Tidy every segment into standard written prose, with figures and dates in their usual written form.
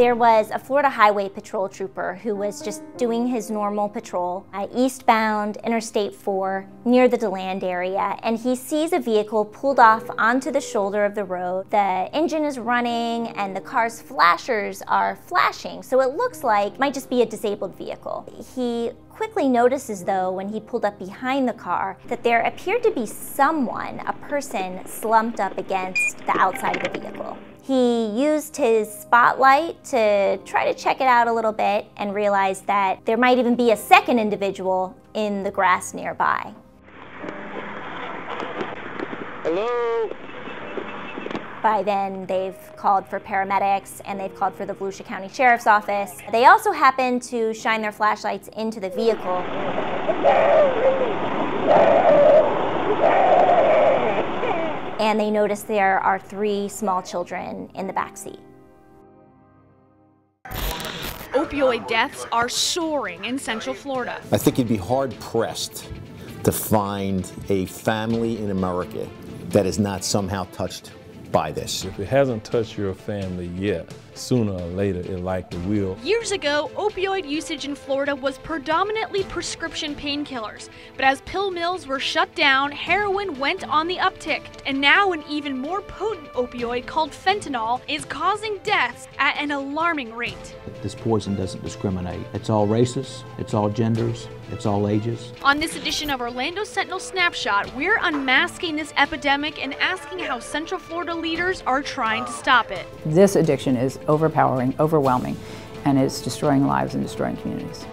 There was a Florida Highway Patrol trooper who was just doing his normal patrol eastbound Interstate 4 near the DeLand area, and he sees a vehicle pulled off onto the shoulder of the road. The engine is running and the car's flashers are flashing, so it looks like it might just be a disabled vehicle. He quickly notices, though, when he pulled up behind the car, that there appeared to be someone, a person, slumped up against the outside of the vehicle. He used his spotlight to try to check it out a little bit and realized that there might even be a second individual in the grass nearby. Hello? By then, they've called for paramedics and they've called for the Volusia County Sheriff's Office. They also happened to shine their flashlights into the vehicle. And they noticed there are 3 small children in the back seat. Opioid deaths are soaring in Central Florida. I think you'd be hard-pressed to find a family in America that is not somehow touched by this. If it hasn't touched your family yet, sooner or later it likely will. Years ago, opioid usage in Florida was predominantly prescription painkillers. But as pill mills were shut down, heroin went on the uptick. And now an even more potent opioid called fentanyl is causing deaths at an alarming rate. This poison doesn't discriminate. It's all races, it's all genders, it's all ages. On this edition of Orlando Sentinel Snapshot, we're unmasking this epidemic and asking how Central Florida leaders are trying to stop it. This addiction is overpowering, overwhelming, and it's destroying lives and destroying communities.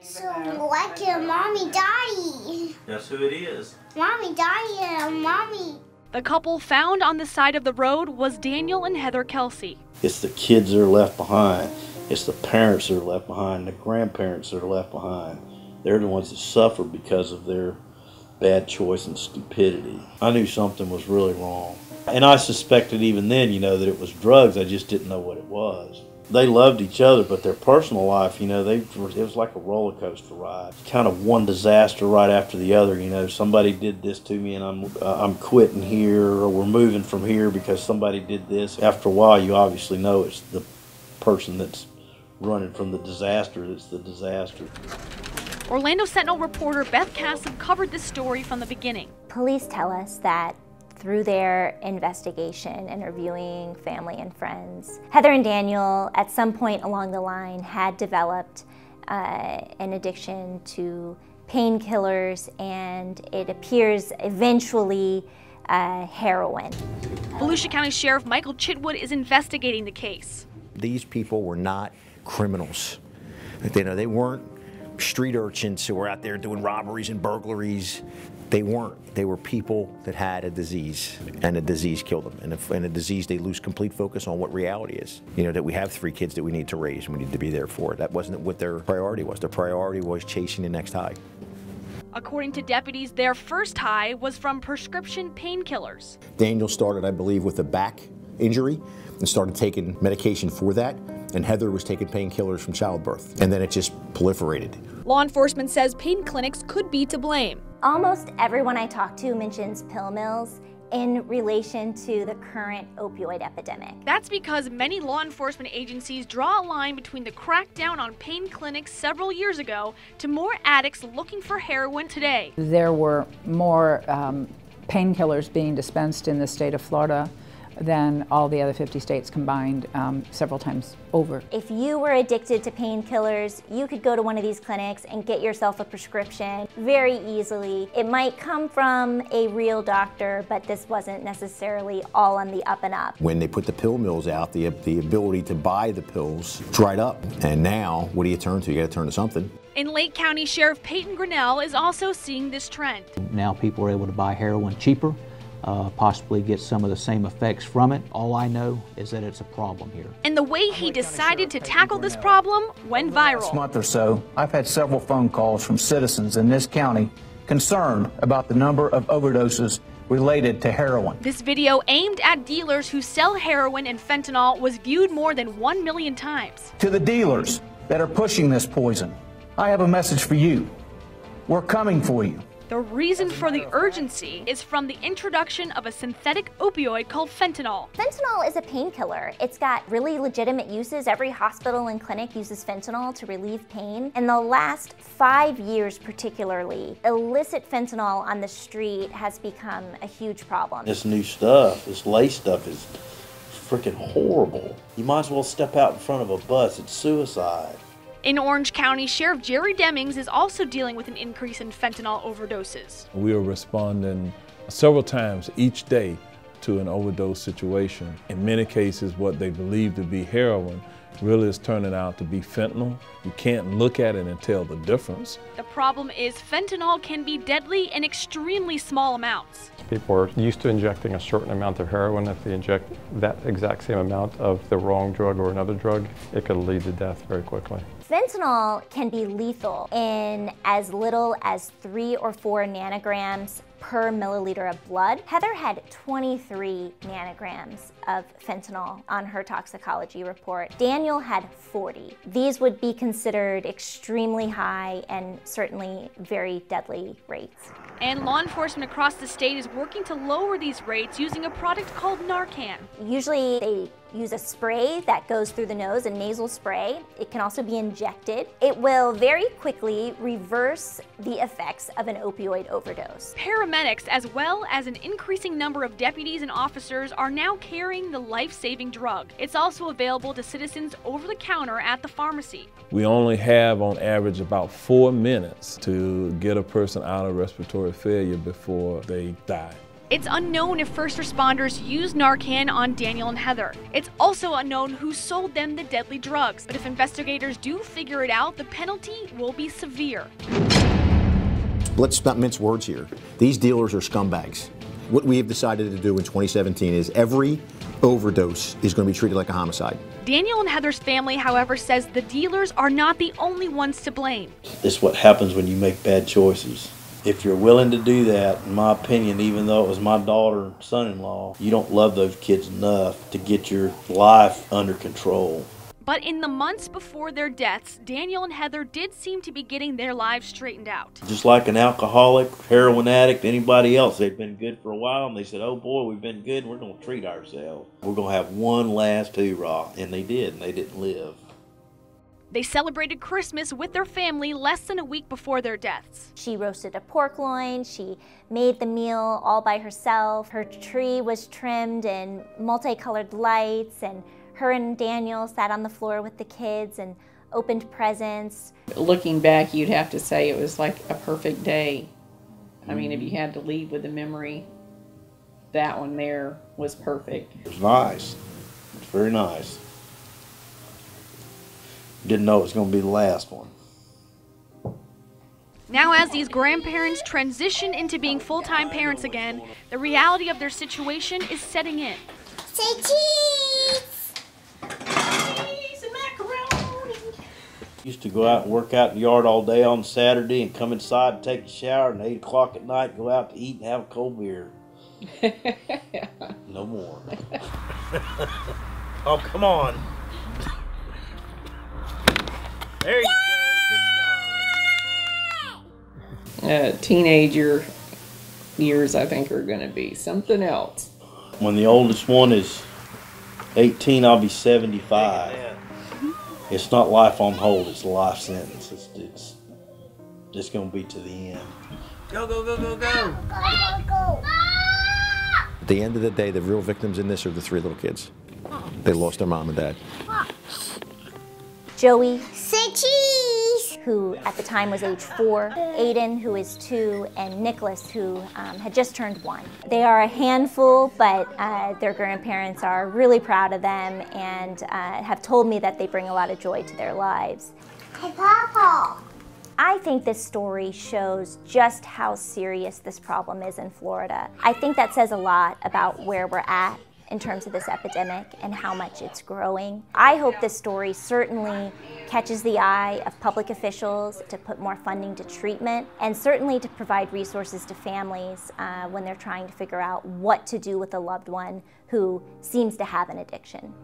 So, like your mommy, daddy. That's who it is. Mommy, daddy, and mommy. The couple found on the side of the road was Daniel and Heather Kelsey. It's the kids that are left behind. It's the parents that are left behind, the grandparents that are left behind. They're the ones that suffer because of their bad choice and stupidity. I knew something was really wrong. And I suspected even then, that it was drugs. I just didn't know what it was. They loved each other, but their personal life, it was like a roller coaster ride. Kind of one disaster right after the other. Somebody did this to me and I'm quitting here, or we're moving from here because somebody did this. After a while, you obviously know it's the person that's running from the disaster that's the disaster. Orlando Sentinel reporter Beth Cassim covered this story from the beginning. Police tell us that through their investigation, interviewing family and friends, Heather and Daniel at some point along the line had developed an addiction to painkillers, and it appears eventually heroin. Volusia County Sheriff Michael Chitwood is investigating the case. These people were not criminals. They weren't street urchins who were out there doing robberies and burglaries. They weren't. They were people that had a disease, and the disease killed them. And in a disease, they lose complete focus on what reality is. That we have 3 kids that we need to raise, and we need to be there for. That wasn't what their priority was. Their priority was chasing the next high. According to deputies, their first high was from prescription painkillers. Daniel started, I believe, with a back injury and started taking medication for that. And Heather was taking painkillers from childbirth. And then it just proliferated. Law enforcement says pain clinics could be to blame. Almost everyone I talk to mentions pill mills in relation to the current opioid epidemic. That's because many law enforcement agencies draw a line between the crackdown on pain clinics several years ago to more addicts looking for heroin today. There were more painkillers being dispensed in the state of Florida than all the other 50 states combined, several times over. If you were addicted to painkillers, you could go to one of these clinics and get yourself a prescription very easily. It might come from a real doctor, but this wasn't necessarily all on the up and up. When they put the pill mills out, the ability to buy the pills dried up. And now, what do you turn to? You got to turn to something. In Lake County, Sheriff Peyton Grinnell is also seeing this trend. Now people are able to buy heroin cheaper, possibly get some of the same effects from it. All I know is that it's a problem here. And the way he decided to tackle this problem went viral. Last month or so, I've had several phone calls from citizens in this county concerned about the number of overdoses related to heroin. This video, aimed at dealers who sell heroin and fentanyl, was viewed more than 1 million times. To the dealers that are pushing this poison, I have a message for you. We're coming for you. The reason for the urgency is from the introduction of a synthetic opioid called fentanyl. Fentanyl is a painkiller. It's got really legitimate uses. Every hospital and clinic uses fentanyl to relieve pain. In the last 5 years particularly, illicit fentanyl on the street has become a huge problem. This new stuff, this lace stuff is freaking horrible. You might as well step out in front of a bus. It's suicide. In Orange County, Sheriff Jerry Demings is also dealing with an increase in fentanyl overdoses. We are responding several times each day to an overdose situation. In many cases, what they believe to be heroin really is turning out to be fentanyl. You can't look at it and tell the difference. The problem is fentanyl can be deadly in extremely small amounts. People are used to injecting a certain amount of heroin. If they inject that exact same amount of the wrong drug or another drug, it could lead to death very quickly. Fentanyl can be lethal in as little as 3 or 4 nanograms per milliliter of blood. Heather had 23 nanograms of fentanyl on her toxicology report. Daniel had 40. These would be considered extremely high and certainly very deadly rates. And law enforcement across the state is working to lower these rates using a product called Narcan. Usually they use a spray that goes through the nose, a nasal spray. It can also be injected. It will very quickly reverse the effects of an opioid overdose. Paramedics, as well as an increasing number of deputies and officers, are now carrying the life-saving drug. It's also available to citizens over the counter at the pharmacy. We only have on average about 4 minutes to get a person out of respiratory failure before they die. It's unknown if first responders used Narcan on Daniel and Heather. It's also unknown who sold them the deadly drugs. But if investigators do figure it out, the penalty will be severe. Let's not mince words here. These dealers are scumbags. What we have decided to do in 2017 is every overdose is going to be treated like a homicide. Daniel and Heather's family, however, says the dealers are not the only ones to blame. It's what happens when you make bad choices. If you're willing to do that, in my opinion, even though it was my daughter and son-in-law, you don't love those kids enough to get your life under control. But in the months before their deaths, Daniel and Heather did seem to be getting their lives straightened out. Just like an alcoholic, heroin addict, anybody else, they'd been good for a while, and they said, oh boy, we've been good, we're going to treat ourselves. We're going to have one last hoorah. And they did, and they didn't live. They celebrated Christmas with their family less than a week before their deaths. She roasted a pork loin, she made the meal all by herself. Her tree was trimmed in multicolored lights, and her and Daniel sat on the floor with the kids and opened presents. Looking back, you'd have to say it was like a perfect day. I mean, if you had to leave with a memory, that one there was perfect. It was nice. It was very nice. Didn't know it was going to be the last one. Now, as these grandparents transition into being full-time parents again, the reality of their situation is setting in. Say cheese! Cheese and macaroni! Used to go out and work out in the yard all day on Saturday and come inside and take a shower, and 8 o'clock at night go out to eat and have a cold beer. No more. Oh, come on. There you go. Teenager years, I think, are going to be something else. When the oldest one is 18, I'll be 75. It's not life on hold, it's a life sentence. It's going to be to the end. Go, go, go, go, go. Go, go, go. At the end of the day, the real victims in this are the 3 little kids. They lost their mom and dad. Joey, Say cheese! who at the time was age 4, Aiden, who is 2, and Nicholas, who had just turned 1. They are a handful, but their grandparents are really proud of them and have told me that they bring a lot of joy to their lives. Hey, Papa! I think this story shows just how serious this problem is in Florida. I think that says a lot about where we're at in terms of this epidemic and how much it's growing. I hope this story certainly catches the eye of public officials to put more funding to treatment and certainly to provide resources to families when they're trying to figure out what to do with a loved one who seems to have an addiction.